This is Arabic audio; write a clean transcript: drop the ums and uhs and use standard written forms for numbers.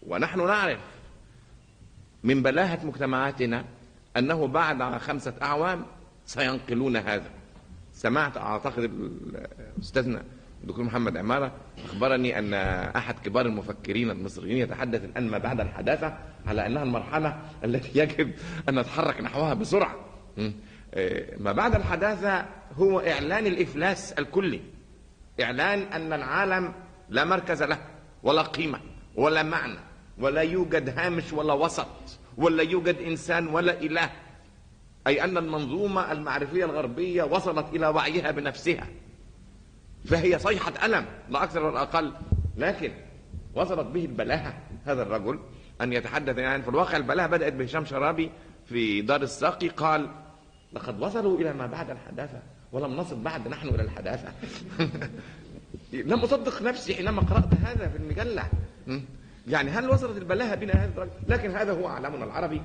ونحن نعرف من بلاهة مجتمعاتنا أنه بعد 5 أعوام سينقلون هذا. سمعت أعتقد أستاذنا الدكتور محمد عمارة أخبرني أن أحد كبار المفكرين المصريين يتحدث الآن ما بعد الحداثة على أنها المرحلة التي يجب أن نتحرك نحوها بسرعة. ما بعد الحداثة هو إعلان الإفلاس الكلي، إعلان أن العالم لا مركز له ولا قيمة ولا معنى، ولا يوجد هامش ولا وسط، ولا يوجد إنسان ولا إله. أي أن المنظومة المعرفية الغربية وصلت إلى وعيها بنفسها، فهي صيحة ألم لا أكثر ولا أقل. لكن وصلت به البلاهة هذا الرجل أن يتحدث، يعني في الواقع البلاهة بدأت بهشام شرابي في دار الساقي، قال لقد وصلوا إلى ما بعد الحداثة ولم نصل بعد نحن إلى الحداثة. لم أصدق نفسي حينما قرأت هذا في المجلة. يعني هل وصلت البلاهة بنا هذا الرجل؟ لكن هذا هو عالمنا العربي.